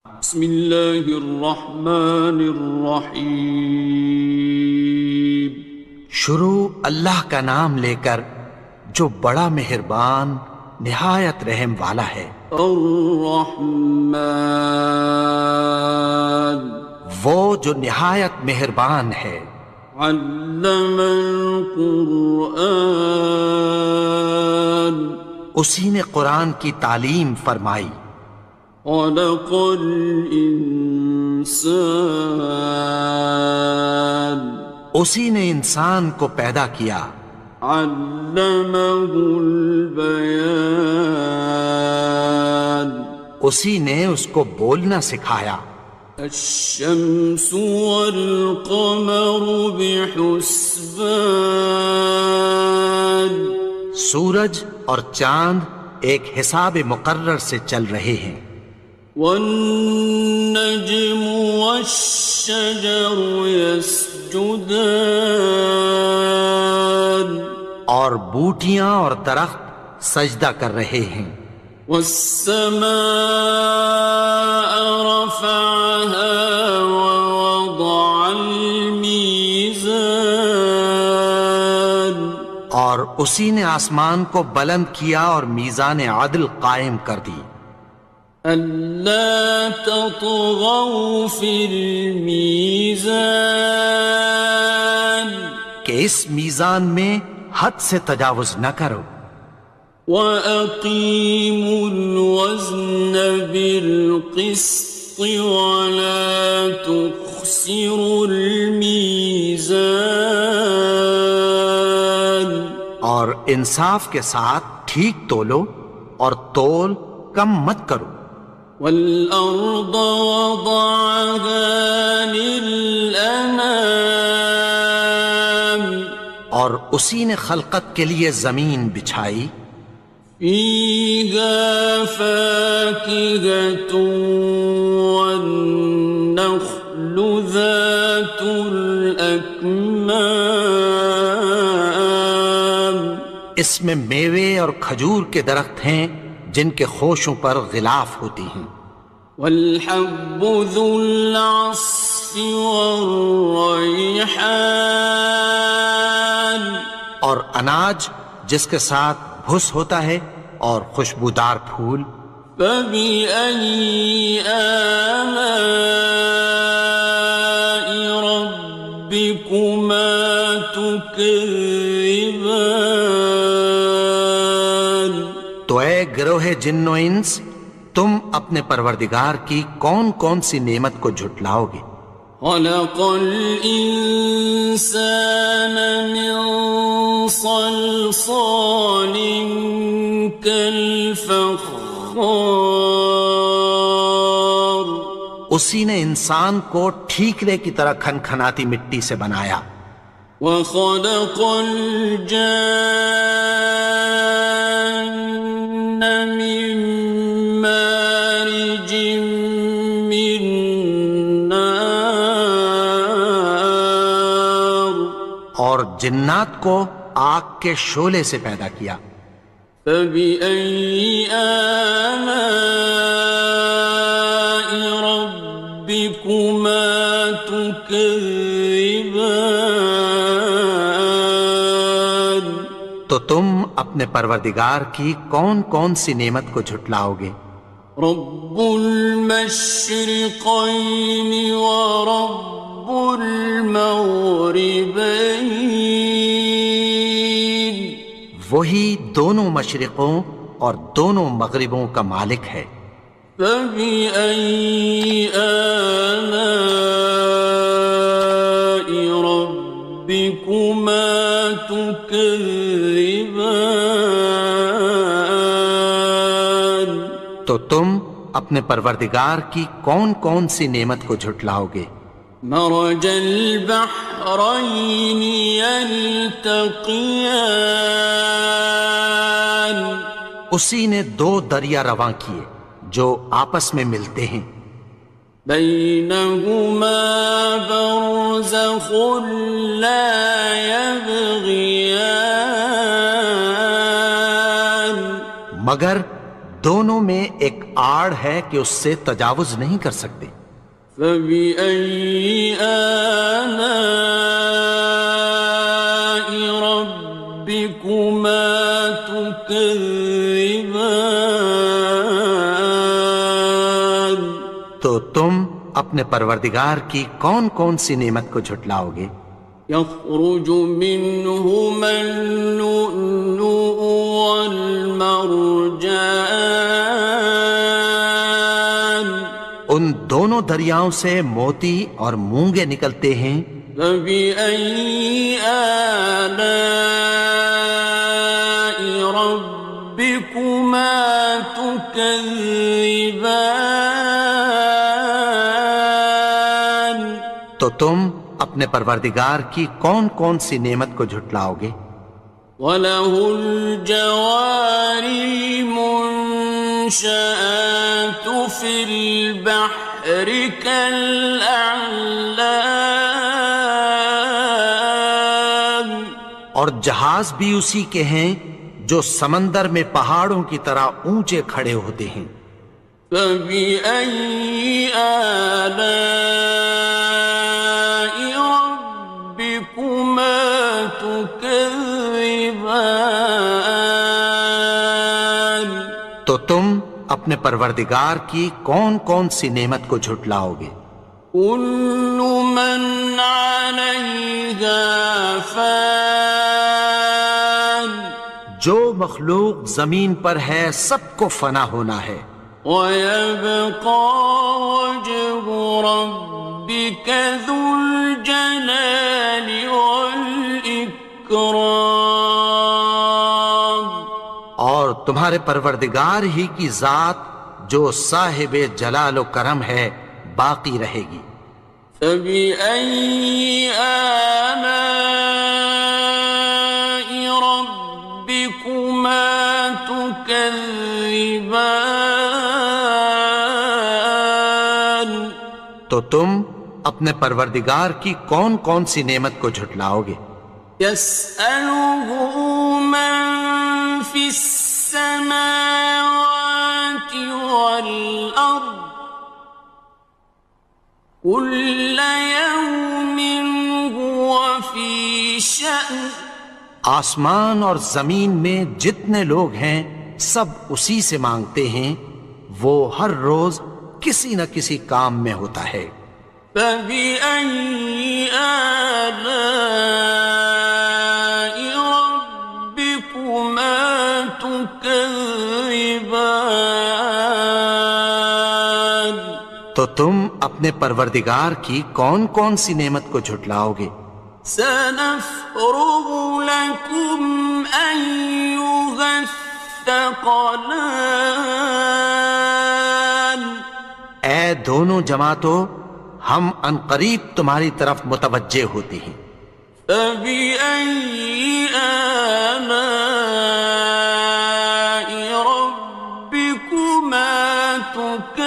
بسم اللہ الرحمن الرحیم۔ شروع اللہ کا نام لے کر جو بڑا مہربان نہایت رحم والا ہے۔ الرحمن، وہ جو نہایت مہربان ہے۔ علم القرآن، اسی نے قرآن کی تعلیم فرمائی۔ خلق الانسان، اسی نے انسان کو پیدا کیا۔ علمہ البیان، اسی نے اس کو بولنا سکھایا۔ الشمس والقمر بحسبان، سورج اور چاند ایک حساب مقرر سے چل رہے ہیں۔ والنجم والشجر يسجدان، اور بوٹیاں اور درخت سجدہ کر رہے ہیں۔ والسماء رفعها ووضع الميزان، اور اسی نے آسمان کو بلند کیا اور میزان عدل قائم کر دی۔ ألا تطغوا في الميزان، کہ اس میزان میں حد سے تجاوز نہ کرو۔ وَأَقِيمُوا الْوَزْنَ بِالْقِسْطِ وَلَا تُخْسِرُوا الْمِيزَانَ، اور انصاف کے ساتھ ٹھیک تولو اور تول کم مت کرو۔ وَالْأَرْضَ وَضَعَهَا لِلْأَنَامِ، اور اسی نے خلقت کے لیے زمین بچھائی۔ فِيهَا فَاكِهَةٌ وَالنَّخْلُ ذَاتُ الْأَكْمَامِ، اس میں میوے اور کھجور کے درخت ہیں جن کے خوشوں پر غلاف ہوتی ہیں۔ وَالْحَبُّ ذُو الْعَصْفِ وَالرَّيْحَانِ، اور اناج جس کے ساتھ بھس ہوتا ہے اور خوشبودار پھول۔ فَبِأَيِّ آلَاءِ رَبِّكُمَا تُكَذِّبَانِ، تو اے گروہ جن و انس، تم اپنے پروردگار کی کون کون سی نعمت کو جھٹلاؤ گے؟ خَلَقَ الْإِنسَانَ مِنْ صَلْصَالٍ كَالْفَخَّارِ، اسی نے انسان کو ٹھیکرے کی طرح کھنکھناتی مٹی سے بنایا۔ وَخَلَقَ الْجَانَّ مِن مَّارِجٍ مِّن نَّارٍ، اور جنات کو آگ کے شعلے سے پیدا کیا۔ فَبِأَيِّ آلَاءِ رَبِّكُمَا تُكَذِّبَانِ، تو تم اپنے پروردگار کی کون کون سی نعمت کو جھٹلاؤ گے؟ رب المشرقين ورب المغربين، وہی دونوں مشرقوں اور دونوں مغربوں کا مالک ہے۔ فَبِأَيِّ آلَاءِ رَبِّكُمَا تُكَذِّبَانِ، تو تم اپنے پروردگار کی کون کون سی نعمت کو جھٹلاؤ گے؟ مرج البحرين يلتقيان، اسی نے دو دریا رواں کیے جو آپس میں ملتے ہیں۔ بينهما برزخ لا يبغيان، مگر دونوں میں ایک آڑ ہے کہ اس سے تجاوز نہیں کر سکتے۔ فبأي آلاء ربكما تكذبان؟ تو تم اپنے پروردگار کی کون کون سی نعمت کو جھٹلاؤ گے؟ يخرج منهما اللؤلؤ والمرجان، ان دونوں دریاؤں سے موتی اور مونگے نکلتے ہیں۔ فبأي آلاء ربكما تكذبان؟ تو تم اپنے پروردگار کی کون کون سی نعمت کو جھٹلاؤ گے؟ وَلَهُ الْجَوَارِ الْمُنشَآتُ فِي الْبَحْرِ كَالْأَعْلَامِ، اور جہاز بھی اسی کے ہیں جو سمندر میں پہاڑوں کی طرح اونچے کھڑے ہوتے ہیں۔ فَبِأَيِّ آلَاءِ رَبِّكُمَا تُكَذِّبَانِ؟ تو تم اپنے پروردگار کی کون کون سی نعمت کو جھٹلاؤ گے؟ كُلُّ مَنْ عَلَيْهَا فَانٍ، جو مخلوق زمین پر ہے سب کو فنا ہونا ہے۔ وَيَبْقَى وَجْهُ رَبِّكَ ذُو الْجَلَالِ وَالْإِكْرَامِ، اور تمہارے پروردگار ہی کی ذات جو صاحب جلال و کرم ہے باقی رہے گی۔ فَبِأَيِّ آلَاءِ رَبِّكُمَا تُكَذِّبَانِ؟ تو تم اپنے پروردگار کی کون کون سی نعمت کو جھٹلاؤ گے؟ يَسْأَلُهُ مَن فِي السَّمَاوَاتِ وَالْأَرْضِ كُلَّ يَوْمٍ هُوَ فِي شَأْنٍ، آسمان اور زمین میں جتنے لوگ ہیں سب اسی سے مانگتے ہیں، وہ ہر روز کسی نہ کسی کام میں ہوتا ہے۔ فَبِأَيِّ آلَاءِ رَبِّكُمَا تُكَذِّبَانِ؟ تو تم اپنے پروردگار کی کون کون سی نعمت کو جھٹلاؤ گے؟ سَنَفْرُغُ لَكُمْ أَيُّهَ الثَّقَلَانِ، اے دونوں جماعتوں، ہم عنقریب تمہاری طرف متوجہ ہوتے ہیں۔ فَبِأَيِّ آلَاءِ رَبِّكُمَا تُكَذِّبَانِ؟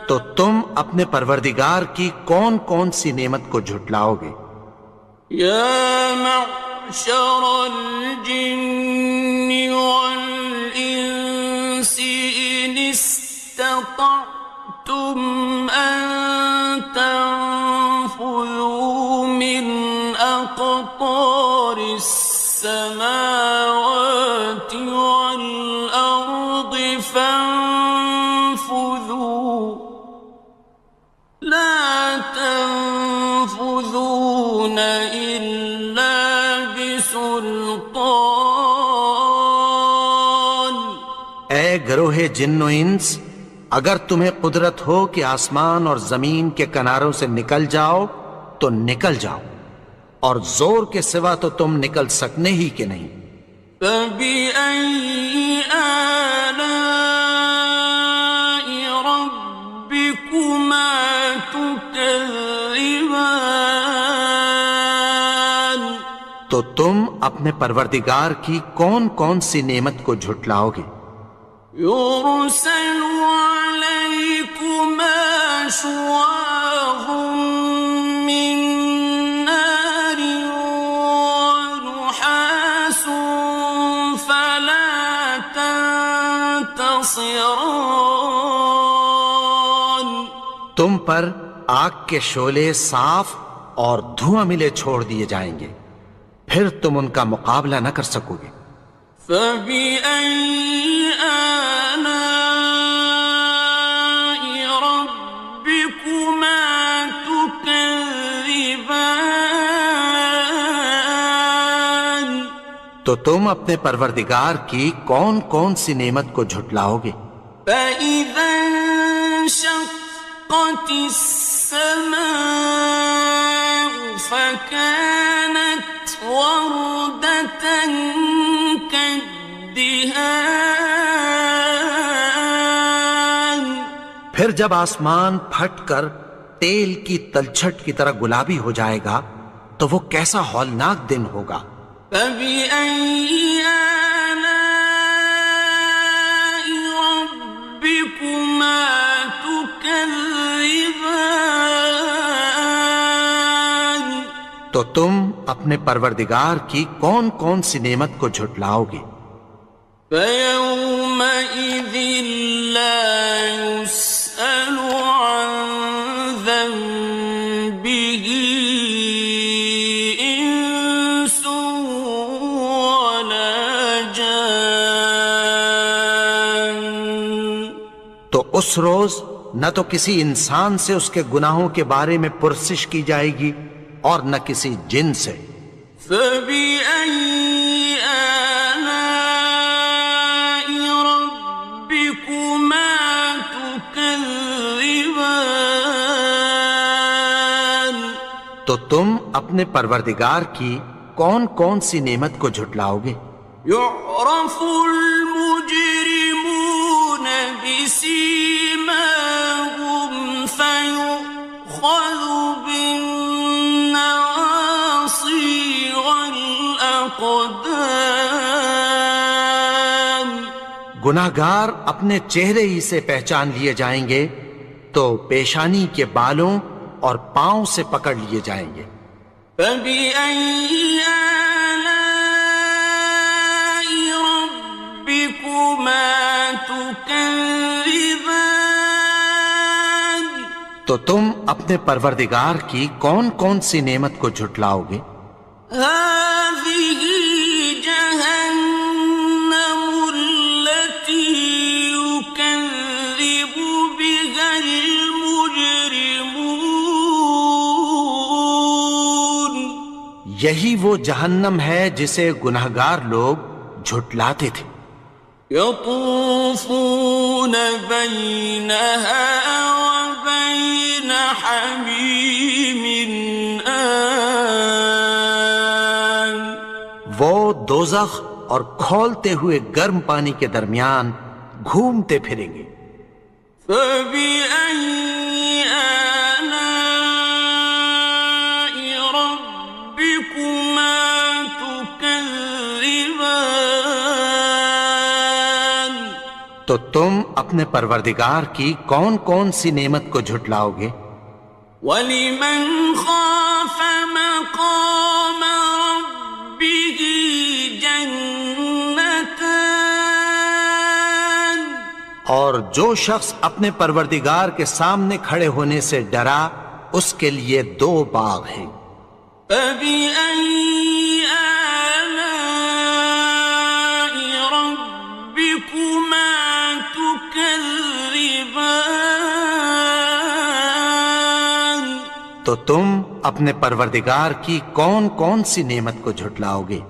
تو تم اپنے پروردگار کی کون کون سی نعمت کو جھٹلاؤ گے؟ يَا مَعْشَرَ الْجِنِّ وَالْإِنسِ إِنِ اسْتَطَعْتُمْ أَن تَنفُذُوا مِنْ أَقْطَارِ السَّمَاوَاتِ وَالْأَرْضِ فَانفُذُوا، لَا تَنفُذُونَ إِلَّا بِسُلْطَانٍ۔ اے گروہ جن و انس، اگر تمہیں قدرت ہو کہ آسمان اور زمین کے کناروں سے نکل جاؤ تو نکل جاؤ، اور زور کے سوا تو تم نکل سکنے ہی کے نہیں۔ فَبِأَيِّ آلَاءِ رَبِّكُمَا تُكَذِّبَانِ؟ تو تم اپنے پروردگار کی کون کون سی نعمت کو جھٹلاؤ گے؟ يُرْسَلُ عَلَيْكُمَا شُوَاظٌ مِّن نَّارٍ وَنُحَاسٌ تنتصران. تم پر آگ کے شعلے صاف اور دھواں ملے چھوڑ دیے جائیں گے، پھر تم ان کا مقابلہ نہ کر سکو گے۔ فبأي آلاء ربكما تكذبان. تو تم اپنے پروردگار کی کون کون سی نعمت کو جھٹلاؤ گے؟ فإذا انشقت السماء فكانت وردة كالدهان. پھر جب آسمان پھٹ کر تیل کی تلچھٹ کی طرح گلابی ہو جائے گا تو وہ کیسا ہولناک دن ہوگا۔ فبأي آلاء ربكما تكذبان. تو تم اپنے پروردگار کی کون کون سی نعمت کو جھٹلاؤ گے؟ فيومئذ لا يسأل عن ذنبه إنس ولا جان. تو اس روز نہ تو کسی انسان سے اس کے گناہوں کے بارے میں پرسش کی جائے گی اور نہ کسی جن سے۔ فبأي آلاء ربكما تكذبان. تو تم اپنے پروردگار کی کون کون سی نعمت کو جھٹلاؤ گے؟ يعرف المجرمون بسيماهم فيؤخذ بالنواصي والأقدام. گناہگار اپنے چہرے ہی سے پہچان لیے جائیں گے تو پیشانی کے بالوں اور پاؤں سے پکڑ لیے جائیں گے۔ فبأي آلاء ربكما تكذبان. تو تم اپنے پروردگار کی کون کون سی نعمت کو جھٹلاؤ گے؟ هذه جهنم التي يكذب بها المجرمون. یہی وہ جہنم ہے جسے گناہگار لوگ جھٹلاتے تھے۔ يطوفون بينها وبين حميم آن. وہ دوزخ اور کھولتے ہوئے گرم پانی کے درمیان گھومتے پھریں گے۔ فبأي آلاء ربكما تكذبان. تو تم اپنے پروردگار کی کون کون سی نعمت کو جھٹلاؤ گے؟ وَلِمَنْ خَافَ مَقَامَ رَبِّهِ جَنَّتَانِ. اور جو شخص اپنے پروردگار کے سامنے کھڑے ہونے سے ڈرا اس کے لیے دو باغ ہیں۔ فَبِأَيِّ آلَاءِ رَبِّكُمَا تُكَذِّبَانِ. تو تم اپنے پروردگار کی کون کون سی نعمت کو جھٹلاؤ گے؟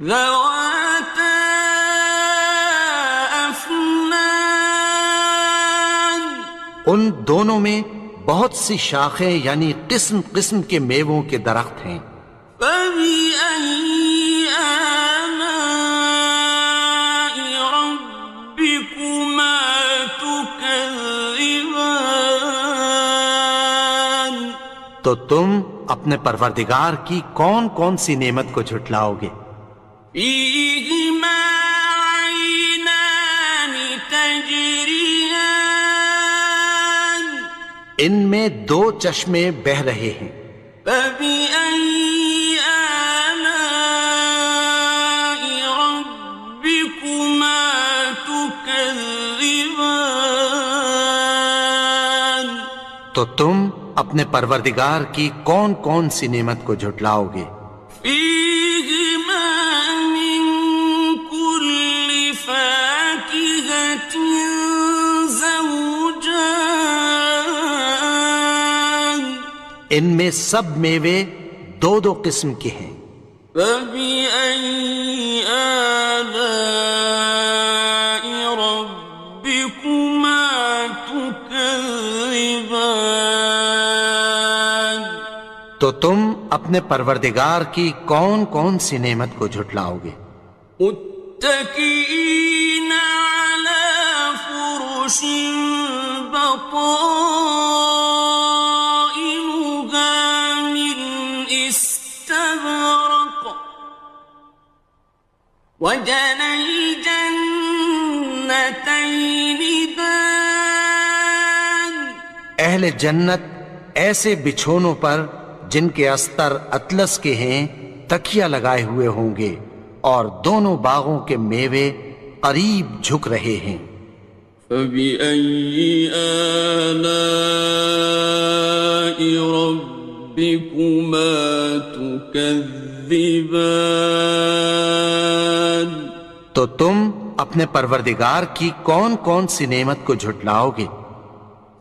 ذَوَاتَا أَفْنَانٍ. ان دونوں میں بہت سی شاخیں یعنی قسم قسم کے میووں کے درخت ہیں۔ فَبِأَيِّ آلَاءِ رَبِّكُمَا تُكَذِّبَانِ. تو تم اپنے پروردگار کی کون کون سی نعمت کو جھٹلاؤ گے؟ فِيهِمَا عَيْنَانِ تَجْرِيَانِ. ان میں دو چشمے بہہ رہے ہیں۔ فَبِأَيِّ آلَاءِ رَبِّكُمَا تُكَذِّبَانِ. تكذبان تو تم اپنے پروردگار کی کون کون سی نعمت کو جھٹلاؤ گے؟ فيهما من كل فاكهة زوجان ان میں سب میوے دو دو قسم کے ہیں۔ فبأي آلاء ربكما تكذبان تو تم اپنے پروردگار کی کون کون سی نعمت کو جھٹلاؤ گے؟ متكئين على فرش بطائنها من استبرق وجنى الجنتين دان اہل جنت ایسے بچھونوں پر جن کے استر اطلس کے ہیں تکیہ لگائے ہوئے ہوں گے اور دونوں باغوں کے میوے قریب جھک رہے ہیں۔ فبأي آلاء ربكما تكذبان تو تم اپنے پروردگار کی کون کون سی نعمت کو جھٹلاؤ گے؟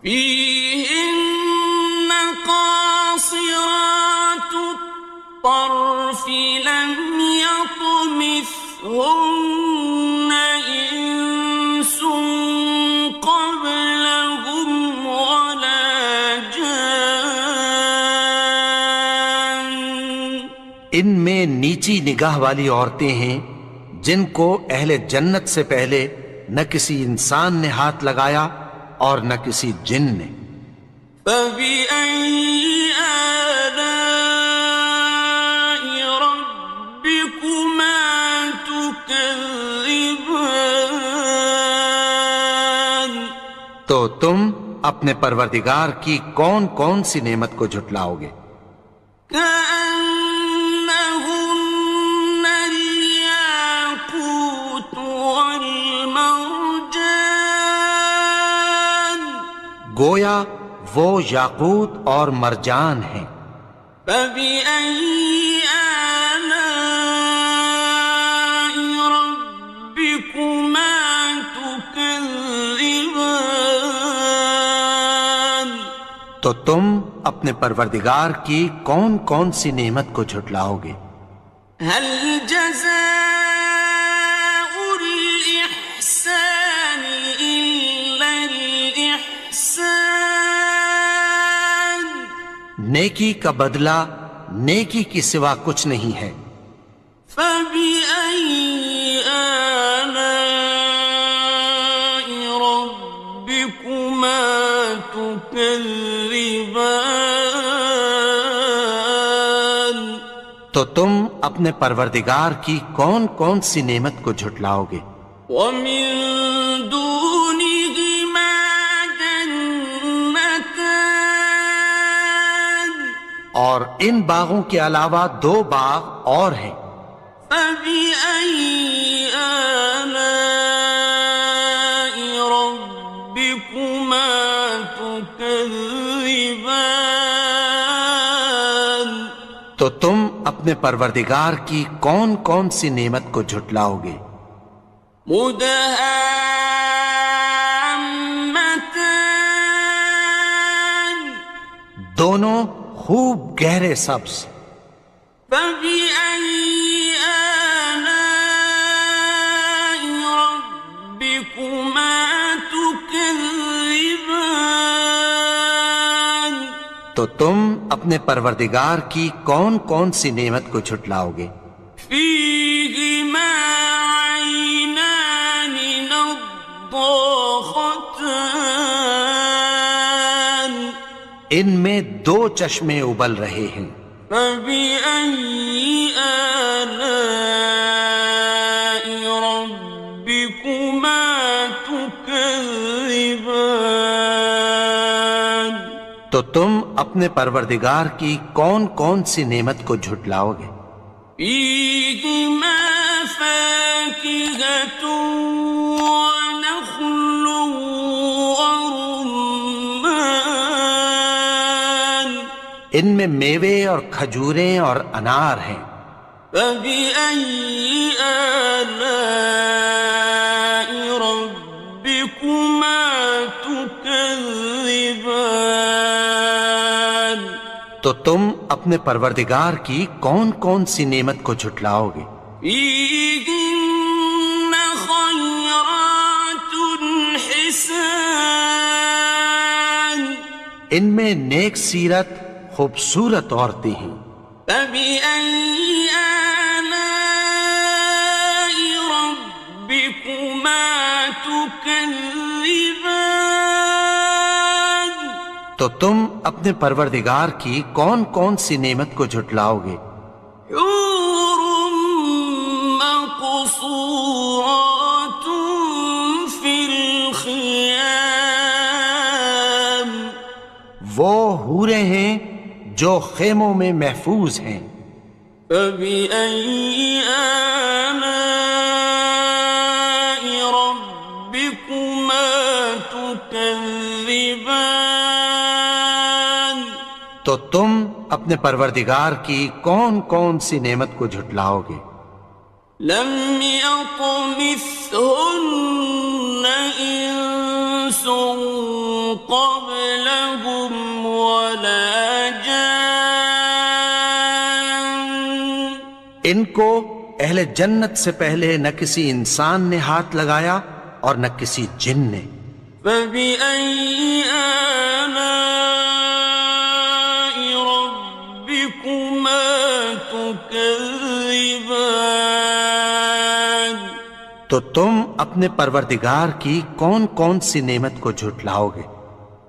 فيهن قاصرات الطرف لم يطمثهن إنس قبلهم ولا جان ان میں نیچی نگاہ والی عورتیں ہیں جن کو اہل جنت سے پہلے نہ کسی انسان نے ہاتھ لگایا اور نہ کسی جن نے۔ فبأي آلاء ربكما تكذبان تو تم اپنے پروردگار کی کون کون سی نعمت کو جھٹلاؤ گے؟ كأنهن الياقوت والمرجان گویا وہ یاقوت اور مرجان ہیں۔ فبأي آلاء ربكما تكذبان تو تم اپنے پروردگار کی کون کون سی نعمت کو جھٹلاؤ گے؟ هل جزاء الإحسان إلا الإحسان نیکی کا بدلہ نیکی کی سوا کچھ نہیں ہے۔ فبأي آلاء ربكما تكذبان تو تم اپنے پروردگار کی کون کون سی نعمت کو جھٹلاؤ گے؟ ومن دونهما جنتان اور ان باغوں کے علاوہ دو باغ اور ہیں۔ فبأي آلاء ربكما تكذبان تو تم اپنے پروردگار کی کون کون سی نعمت کو جھٹلاؤ گے؟ مدهامتان دونوں خوب گہرے سبز۔ فبأي آلاء ربكما تكذبان تو تم اپنے پروردگار کی کون کون سی نعمت کو جھٹلاؤ گے؟ فيهما عينان نضاختان ان میں دو چشمے ابل رہے ہیں۔ فبأي آلاء ربكما تكذبان تو تم اپنے پروردگار کی کون کون سی نعمت کو جھٹلاؤ گے؟ فيهما فاكهة ونخل ان میں میوے اور کھجوریں اور انار ہیں۔ فبأي آلاء ربكما تكذبان؟ تو تم اپنے پروردگار کی کون کون سی نعمت کو جھٹلاؤ گے؟ فيهن خيرات حسان، ان میں نیک سیرت خوبصورت عورتیں ہیں۔ فبأي آلاء ربكما تكذبان؟ تو تم اپنے پروردگار کی کون کون سی نعمت کو جھٹلاؤ گے؟ حور مقصورات في الخيام، وہ حوریں ہیں جو خیموں میں محفوظ ہیں۔ فبأي آلاء ربكما تكذبان؟ تو تم اپنے پروردگار کی کون کون سی نعمت کو جھٹلاؤ گے؟ لم يطمثهن إنس قبلهم ولا جان، ان کو اہل جنت سے پہلے نہ کسی انسان نے ہاتھ لگایا اور نہ کسی جن نے۔ فبأي آلاء ربكما تكذبان؟ تو تم اپنے پروردگار کی کون کون سی نعمت کو جھٹلاؤ گے؟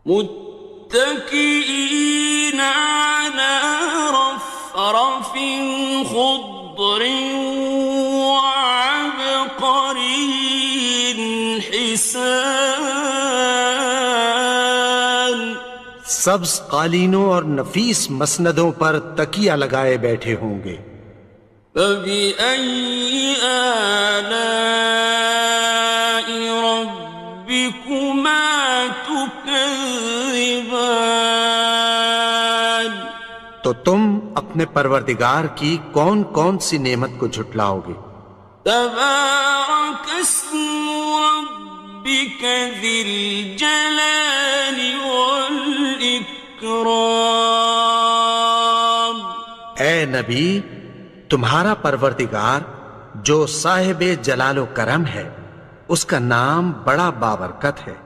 متكئين على رفرف خضر وعبقري حسان، سبز قالینوں اور نفیس مسندوں پر تکیہ لگائے بیٹھے ہوں گے۔ فبأي آلاء ربكما تكذبان؟ تو تم اپنے پروردگار کی کون کون سی نعمت کو جھٹلاؤ گے؟ تبارك اسم ربك ذي الجلال والإكرام۔ اے نبی، تمہارا پروردگار جو صاحب جلال و کرم ہے، اس کا نام بڑا بابرکت ہے۔